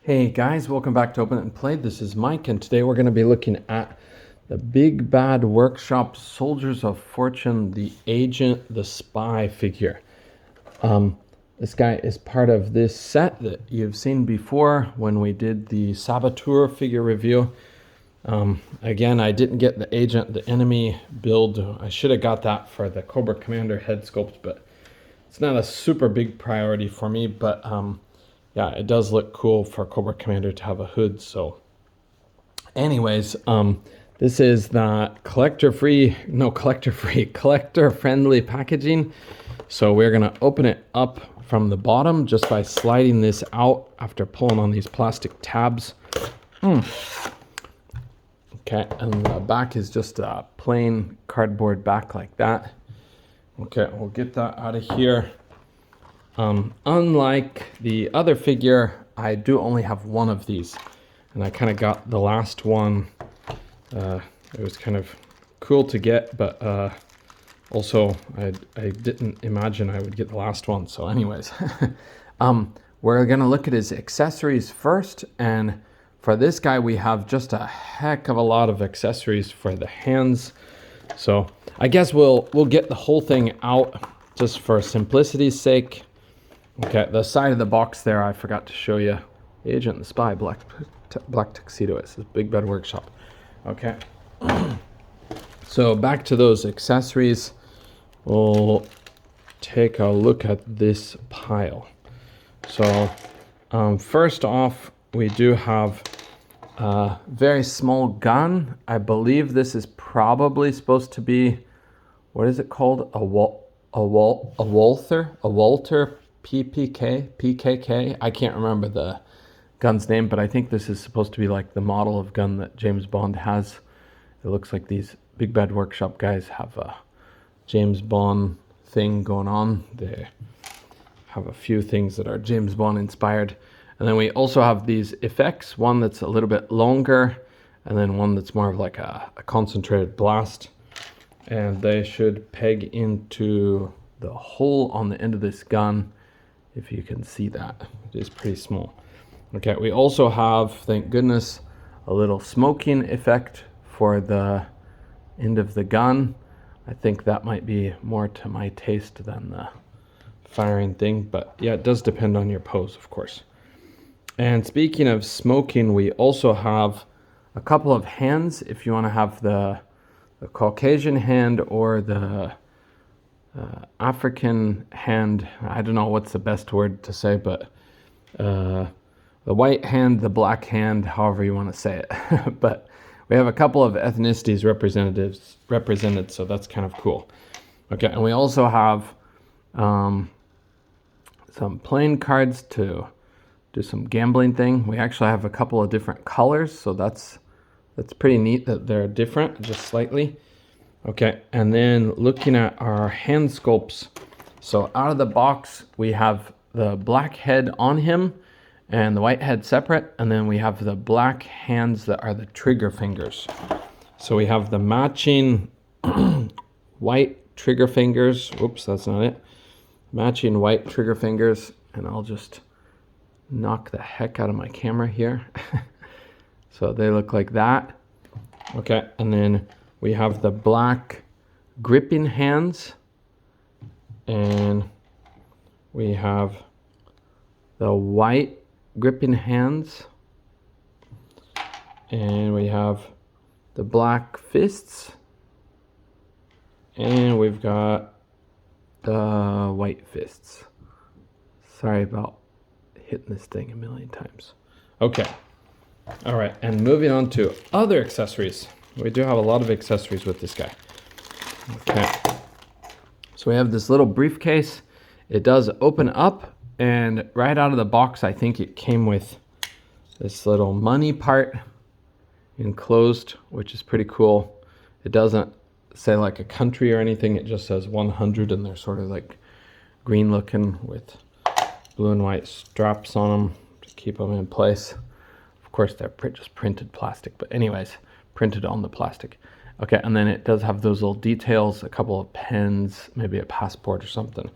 Hey guys, welcome back to Open It and Play. This is Mike, and today we're going to be looking at the Big Bad Workshop Soldiers of Fortune, the Agent, the Spy figure. This guy is part of this set that you've seen before when we did the Saboteur figure review. Again, I didn't get the Agent, the Enemy build. I should have got that for the Cobra Commander head sculpt, but it's not a super big priority for me, but yeah, it does look cool for Cobra Commander to have a hood. So anyways, this is the collector-friendly packaging. So we're gonna open it up from the bottom just by sliding this out after pulling on these plastic tabs. Okay, and the back is just a plain cardboard back like that. Okay, we'll get that out of here. Unlike the other figure, I do only have one of these, and I kind of got the last one. It was kind of cool to get, but also I didn't imagine I would get the last one. So anyways, we're gonna look at his accessories first, and for this guy we have just a heck of a lot of accessories for the hands. So I guess we'll get the whole thing out just for simplicity's sake. Okay, the side of the box there, I forgot to show you. The Agent and the Spy, black tuxedo. It says Big Bad Workshop. Okay. So back to those accessories. We'll take a look at this pile. So first off, we do have a very small gun. I believe this is probably supposed to be, what is it called? A Walther PKK. I can't remember the gun's name, but I think this is supposed to be like the model of gun that James Bond has. It looks like these Big Bad Workshop guys have a James Bond thing going on. They have a few things that are James Bond inspired. And then we also have these effects, one that's a little bit longer, and then one that's more of like a concentrated blast. And they should peg into the hole on the end of this gun, if you can see that. It is pretty small. Okay, we also have, thank goodness, a little smoking effect for the end of the gun. I think that might be more to my taste than the firing thing, but yeah, it does depend on your pose, of course. And speaking of smoking, we also have a couple of hands if you want to have the Caucasian hand or the African hand. I don't know what's the best word to say, but the white hand, the black hand, however you want to say it. But we have a couple of ethnicities represented, so that's kind of cool. Okay, and we also have some playing cards to do some gambling thing. We actually have a couple of different colors, so that's pretty neat that they're different, just slightly. Okay, and then looking at our hand sculpts. So out of the box, we have the black head on him and the white head separate, and then we have the black hands that are the trigger fingers. So we have the matching white trigger fingers. Oops, that's not it. Matching white trigger fingers, and I'll just knock the heck out of my camera here. So they look like that. Okay, and then we have the black gripping hands, and we have the white gripping hands, and we have the black fists, and we've got the white fists. Sorry about hitting this thing a million times. Okay, all right, and moving on to other accessories. We do have a lot of accessories with this guy. Okay, so we have this little briefcase. It does open up, and right out of the box, I think it came with this little money part enclosed, which is pretty cool. It doesn't say like a country or anything. It just says 100, and they're sort of like green looking with blue and white straps on them to keep them in place. Of course, they're just printed plastic, but anyways, printed on the plastic. Okay, and then it does have those little details, a couple of pens, maybe a passport or something.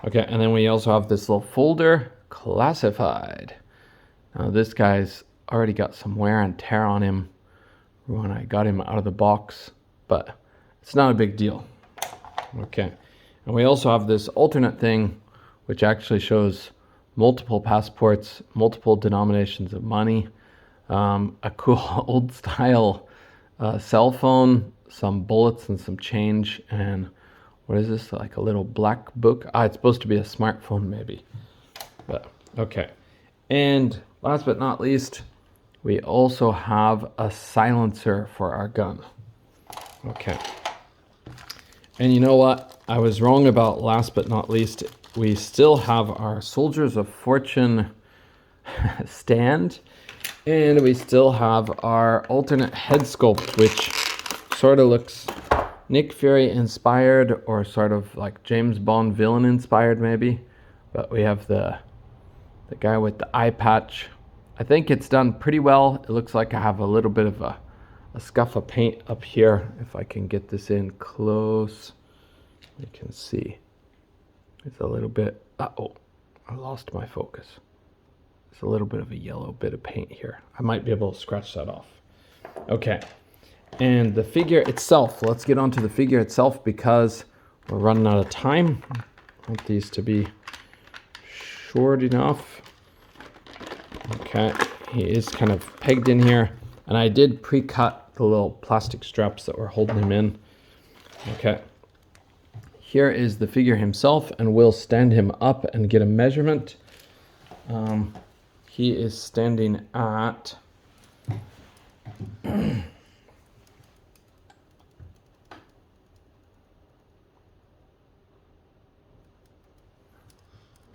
Okay, and then we also have this little folder, classified. Now this guy's already got some wear and tear on him when I got him out of the box, but it's not a big deal. Okay, and we also have this alternate thing which actually shows multiple passports, multiple denominations of money, a cool old style cell phone, some bullets and some change, and what is this, like a little black book? It's supposed to be a smartphone maybe, but okay. And last but not least, we also have a silencer for our gun. Okay. And you know what? I was wrong about last but not least. We still have our Soldiers of Fortune stand, and we still have our alternate head sculpt, which sort of looks Nick Fury inspired, or sort of like James Bond villain inspired maybe. But we have the guy with the eye patch. I think it's done pretty well. It looks like I have a little bit of a scuff of paint up here. If I can get this in close, you can see it's a little bit, oh, I lost my focus. It's a little bit of a yellow bit of paint here. I might be able to scratch that off. Okay, and the figure itself, let's get on to the figure itself because we're running out of time. I want these to be short enough. Okay, he is kind of pegged in here, and I did pre-cut the little plastic straps that were holding him in. Okay, here is the figure himself, and we'll stand him up and get a measurement. He is standing at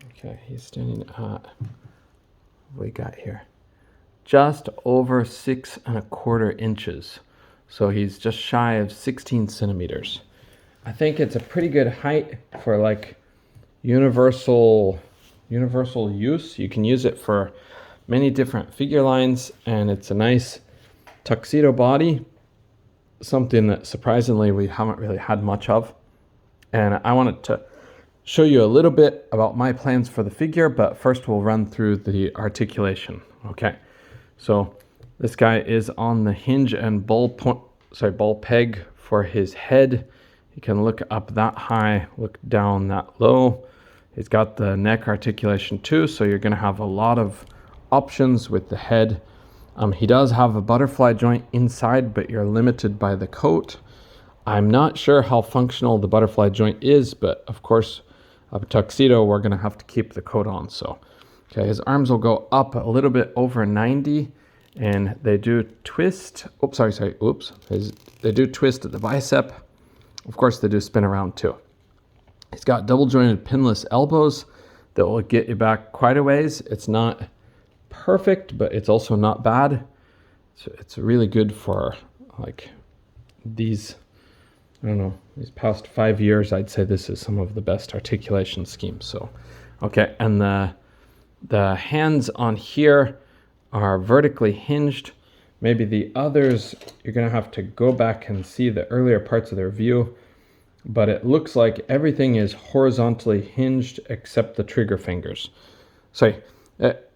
okay, he's standing at, what we got here, just over 6¼ inches. So he's just shy of 16 centimeters. I think it's a pretty good height for like universal use. You can use it for many different figure lines, and it's a nice tuxedo body, something that surprisingly we haven't really had much of. And I wanted to show you a little bit about my plans for the figure, but first we'll run through the articulation. Okay, so this guy is on the hinge and ball peg for his head. You can look up that high, look down that low. He's got the neck articulation too, so you're going to have a lot of options with the head. He does have a butterfly joint inside, but you're limited by the coat. I'm not sure how functional the butterfly joint is, but of course, a tuxedo, we're going to have to keep the coat on. So, okay, his arms will go up a little bit over 90, and they do twist. Oops, sorry. Oops. They do twist at the bicep. Of course, they do spin around too. He's got double jointed pinless elbows that will get you back quite a ways. It's not perfect, but it's also not bad. So it's really good for like these, I don't know, these past 5 years, I'd say this is some of the best articulation schemes. So, okay, and the hands on here are vertically hinged. Maybe the others, you're gonna have to go back and see the earlier parts of their view, but it looks like everything is horizontally hinged except the trigger fingers. Sorry,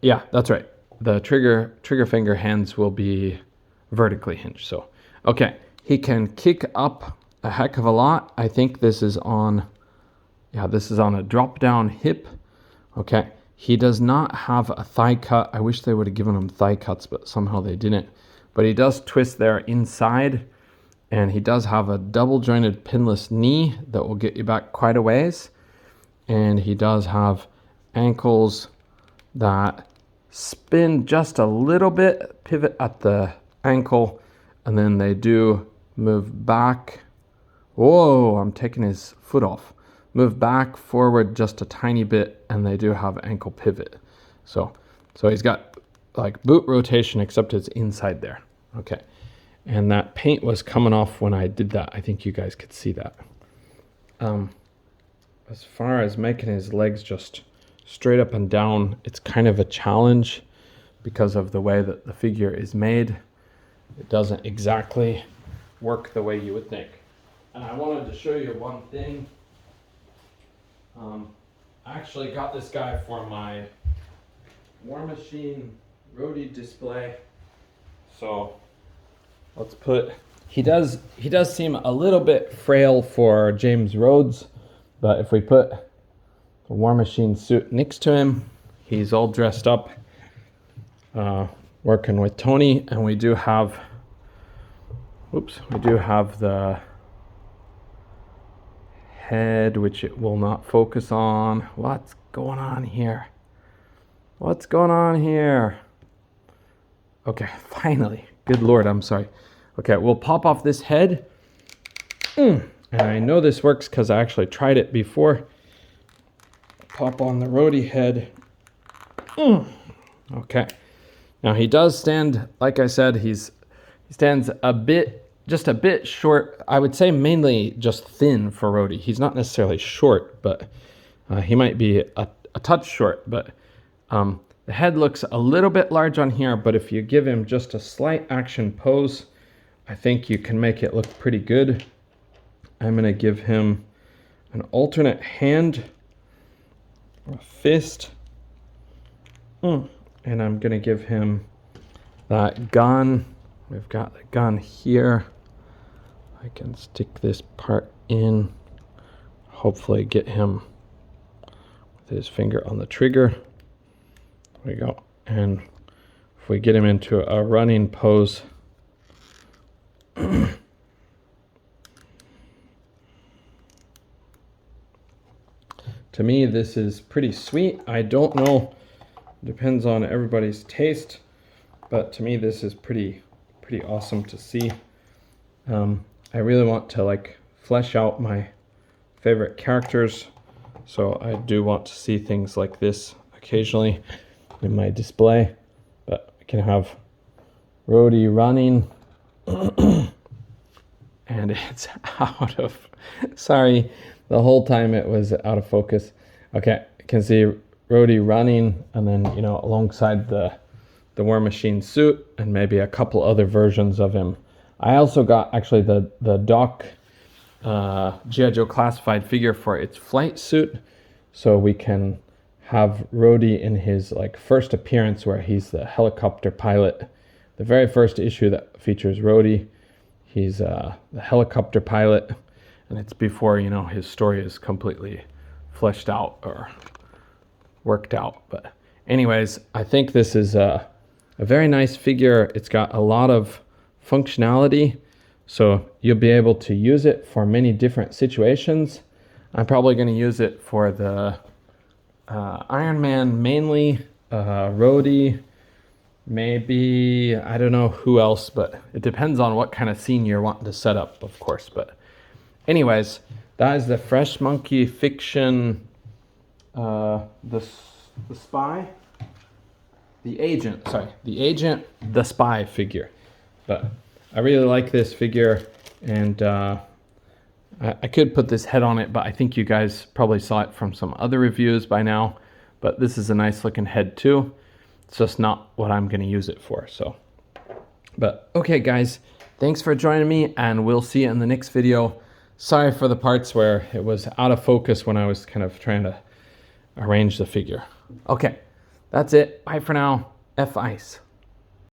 yeah, that's right. The trigger finger hands will be vertically hinged. So, okay, he can kick up a heck of a lot. I think this is on, yeah, this is on a drop down hip. Okay, he does not have a thigh cut. I wish they would have given him thigh cuts, but somehow they didn't. But he does twist there inside, and he does have a double jointed pinless knee that will get you back quite a ways. And he does have ankles that spin just a little bit, pivot at the ankle, and then they do move back. Whoa, I'm taking his foot off. Move back, forward just a tiny bit, and they do have ankle pivot. So he's got like boot rotation, except it's inside there. Okay, and that paint was coming off when I did that. I think you guys could see that. As far as making his legs just straight up and down, it's kind of a challenge because of the way that the figure is made. It doesn't exactly work the way you would think. And I wanted to show you one thing. I actually got this guy for my War Machine roadie display. So let's put, he does seem a little bit frail for James Rhodes, but if we put the War Machine suit next to him, he's all dressed up, working with Tony, and we do have, we do have the head, which it will not focus on. What's going on here? What's going on here? Okay, finally. Good Lord, I'm sorry. Okay, we'll pop off this head. And I know this works because I actually tried it before. Pop on the roadie head. Okay. Now he does stand, like I said, he stands a bit, just a bit short. I would say mainly just thin for roadie. He's not necessarily short, but he might be a touch short. But the head looks a little bit large on here, but if you give him just a slight action pose, I think you can make it look pretty good. I'm gonna give him an alternate hand, a fist, and I'm gonna give him that gun. We've got the gun here. I can stick this part in, hopefully get him with his finger on the trigger. There we go. And if we get him into a running pose, to me this is pretty sweet. I don't know, depends on everybody's taste, but to me this is pretty awesome to see. I really want to like flesh out my favorite characters, so I do want to see things like this occasionally in my display. But I can have roadie running and it's out of, sorry, the whole time it was out of focus. Okay, you can see roadie running, and then, you know, alongside the War Machine suit, and maybe a couple other versions of him. I also got actually the Doc G.I. Joe classified figure for its flight suit, so we can have roadie in his like first appearance where he's the helicopter pilot. The very first issue that features roadie, he's the helicopter pilot, and it's before, you know, his story is completely fleshed out or worked out. But anyways, I think this is a very nice figure. It's got a lot of functionality, so you'll be able to use it for many different situations. I'm probably going to use it for the Iron Man mainly, roadie, maybe, I don't know who else, but it depends on what kind of scene you're wanting to set up, of course. But anyways, that is the Fresh Monkey Fiction, the spy, the agent, the spy figure. But I really like this figure, and I could put this head on it, but I think you guys probably saw it from some other reviews by now. But this is a nice looking head too. It's just not what I'm going to use it for. So, but okay guys, thanks for joining me, and we'll see you in the next video. Sorry for the parts where it was out of focus when I was kind of trying to arrange the figure. Okay, that's it. Bye for now. F ice.